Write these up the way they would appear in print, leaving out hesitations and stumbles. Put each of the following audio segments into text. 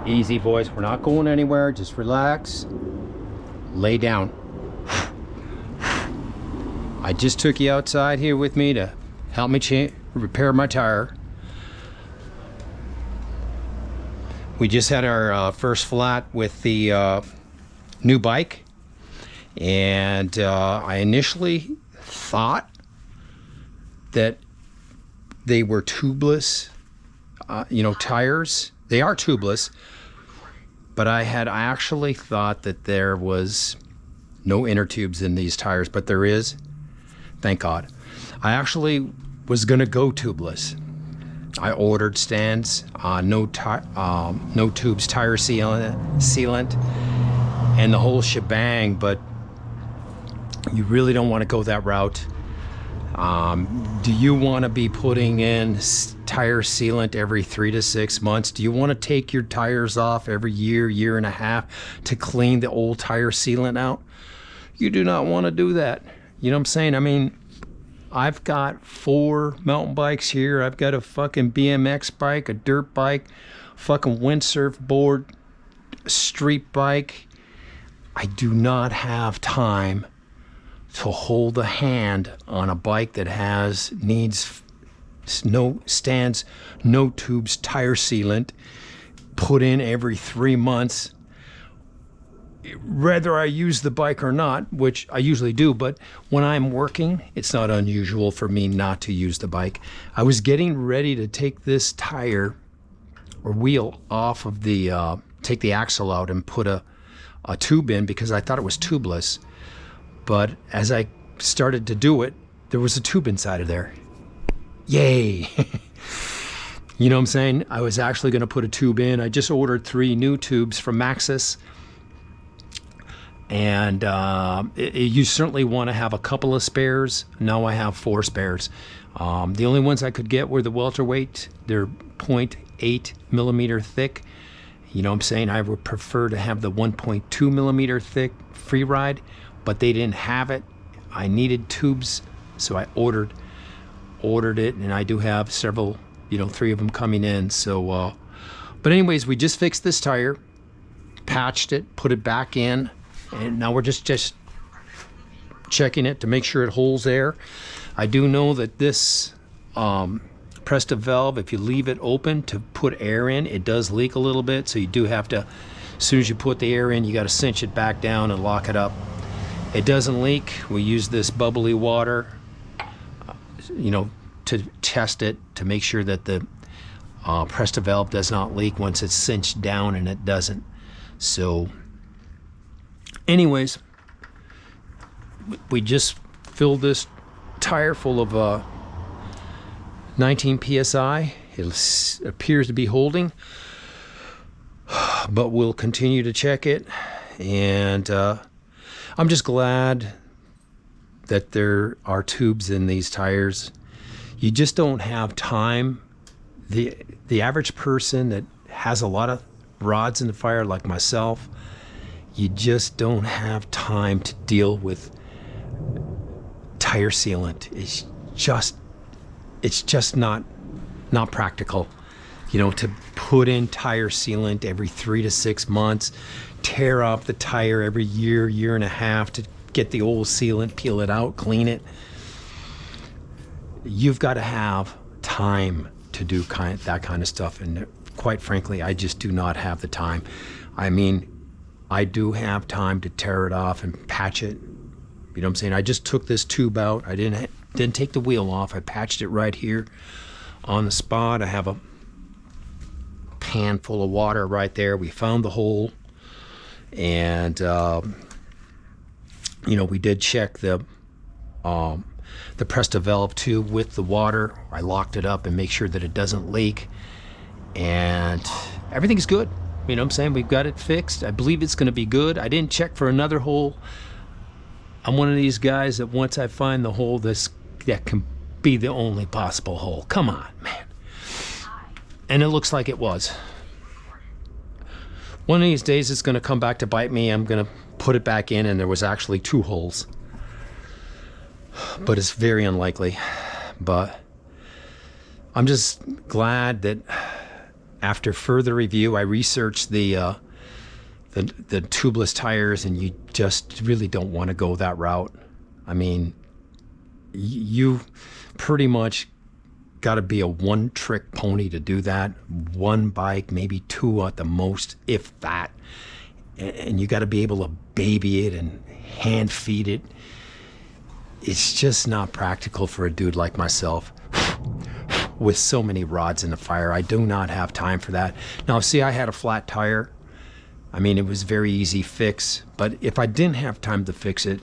Easy, boys. We're not going anywhere. Just relax. Lay down. I just took you outside here with me to help me repair my tire. We just had our first flat with the new bike, and I initially thought that they were tubeless, tires. They are tubeless, but I actually thought that there was no inner tubes in these tires, but there is. Thank God. I actually was gonna go tubeless. I ordered stands, no tubes, tire sealant, and the whole shebang, but you really don't want to go that route. Do you want to be putting in tire sealant every 3 to 6 months? Do you want to take your tires off every year and a half to clean the old tire sealant out? You do not want to do that. You know what I'm saying? I mean, I've got 4 mountain bikes here. I've got a fucking BMX bike, a dirt bike, fucking windsurf board, street bike. I do not have time to hold a hand on a bike that needs no stands, no tubes, tire sealant, put in every 3 months. Whether I use the bike or not, which I usually do, but when I'm working, it's not unusual for me not to use the bike. I was getting ready to take this tire or wheel off of the, take the axle out and put a tube in because I thought it was tubeless. But as I started to do it, there was a tube inside of there. Yay! You know what I'm saying? I was actually going to put a tube in. I just ordered 3 new tubes from Maxxis. And you certainly want to have a couple of spares. Now I have 4 spares. The only ones I could get were the welterweight. They're 0.8 millimeter thick. You know what I'm saying? I would prefer to have the 1.2 millimeter thick free ride, but they didn't have it. I needed tubes, so I ordered it, and I do have several, 3 of them coming in. So, but anyways, we just fixed this tire, patched it, put it back in, and now we're just checking it to make sure it holds air. I do know that this Presta valve, if you leave it open to put air in, it does leak a little bit, so you do have to, as soon as you put the air in, you got to cinch it back down and lock it up. It doesn't leak. We use this bubbly water, to test it, to make sure that the Presta valve does not leak once it's cinched down, and it doesn't. So anyways, we just filled this tire full of 19 psi. It appears to be holding, but we'll continue to check it. And I'm just glad that there are tubes in these tires. You just don't have time. The average person that has a lot of rods in the fire, like myself, you just don't have time to deal with tire sealant. It's just not practical, to put in tire sealant every 3 to 6 months, tear up the tire every year and a half to get the old sealant, peel it out, clean it. You've got to have time to do that kind of stuff, and quite frankly, I just do not have the time. I mean, I do have time to tear it off and patch it. You know what I'm saying? I just took this tube out. I didn't take the wheel off. I patched it right here on the spot. I have a pan full of water right there. We found the hole, and we did check the Presta valve tube with the water. I locked it up and make sure that it doesn't leak, and everything's good. You know what I'm saying? We've got it fixed. I believe it's going to be good. I didn't check for another hole. I'm one of these guys that once I find the hole, that can be the only possible hole. Come on, man. And it looks like it was. One of these days it's going to come back to bite me. I'm going to put it back in and there was actually 2 holes. But it's very unlikely. But I'm just glad that after further review, I researched the tubeless tires, and you just really don't want to go that route. I mean, you pretty much got to be a one-trick pony to do that. One bike, maybe two at the most, if that. And you got to be able to baby it and hand feed it. It's just not practical for a dude like myself with so many rods in the fire. I do not have time for that. Now, see, I had a flat tire. I mean, it was very easy fix, but if I didn't have time to fix it,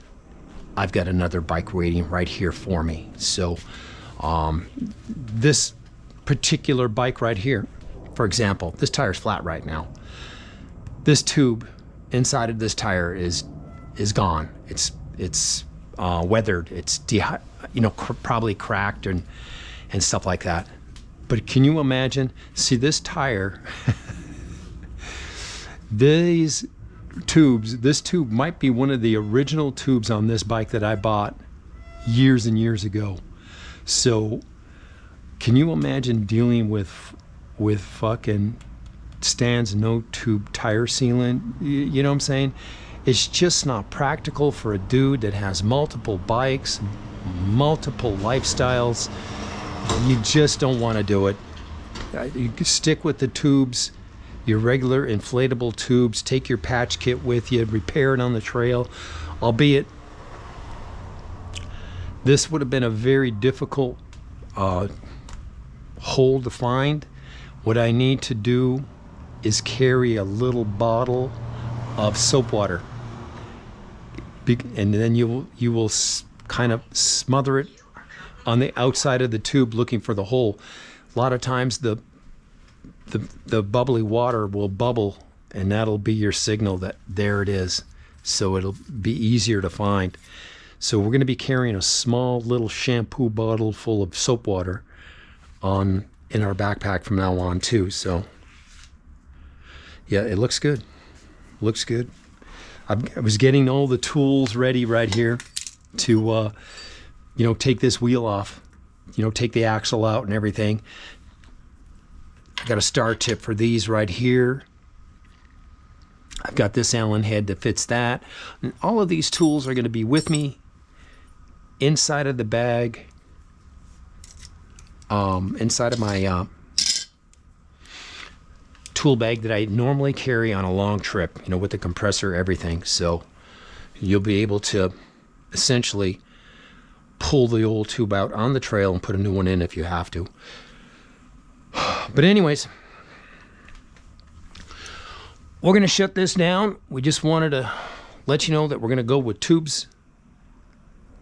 I've got another bike waiting right here for me. So this particular bike right here, for example, this tire's flat right now. This tube inside of this tire is gone. It's weathered. It's probably cracked and stuff like that. But can you imagine? See, this tire. This tube might be one of the original tubes on this bike that I bought years and years ago. So can you imagine dealing with fucking Stan's no tube tire sealant? You know what I'm saying? It's just not practical for a dude that has multiple bikes, multiple lifestyles. You just don't want to do it. You stick with the tubes, your regular inflatable tubes. Take your patch kit with you, repair it on the trail. Albeit this would have been a very difficult hole to find. What I need to do is carry a little bottle of soap water, and then you will kind of smother it on the outside of the tube looking for the hole. A lot of times the bubbly water will bubble, and that'll be your signal that there it is. So it'll be easier to find. So we're going to be carrying a small little shampoo bottle full of soap water in our backpack from now on too. So yeah, it looks good. Looks good. I was getting all the tools ready right here to take this wheel off, take the axle out and everything. I got a star tip for these right here. I've got this Allen head that fits that. And all of these tools are going to be with me inside of the bag, inside of my tool bag that I normally carry on a long trip, with the compressor, everything. So you'll be able to essentially pull the old tube out on the trail and put a new one in if you have to. But anyways, we're going to shut this down. We just wanted to let you know that we're going to go with tubes.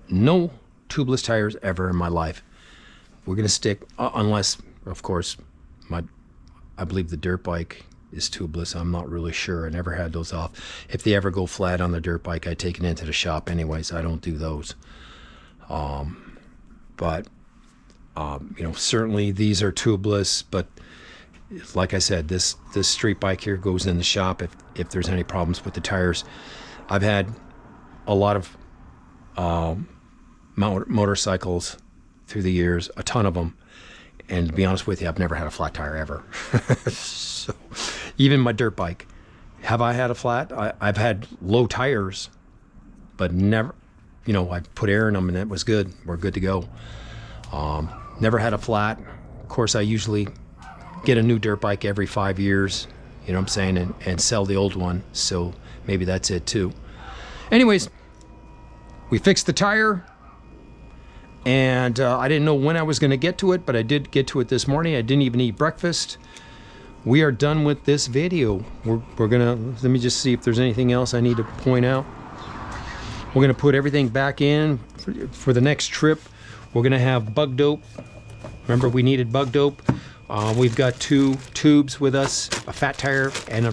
No tubeless tires ever in my life. We're going to stick, unless, of course, I believe the dirt bike is tubeless. I'm not really sure. I never had those off. If they ever go flat on the dirt bike, I take it into the shop anyways. I don't do those. Certainly these are tubeless, but like I said, this street bike here goes in the shop if there's any problems with the tires. I've had a lot of motorcycles through the years, a ton of them, and to be honest with you, I've never had a flat tire ever. So even my dirt bike, have I had a flat? I've had low tires, but never, I put air in them and it was good. We're good to go. Never had a flat. Of course, I usually get a new dirt bike every 5 years, you know what I'm saying, and sell the old one. So maybe that's it too. Anyways, we fixed the tire, and I didn't know when I was going to get to it, but I did get to it this morning. I didn't even eat breakfast. We are done with this video. We're gonna, let me just see if there's anything else I need to point out. We're gonna put everything back in for the next trip. We're gonna have bug dope. Remember, we needed bug dope. We've got 2 tubes with us, a fat tire and a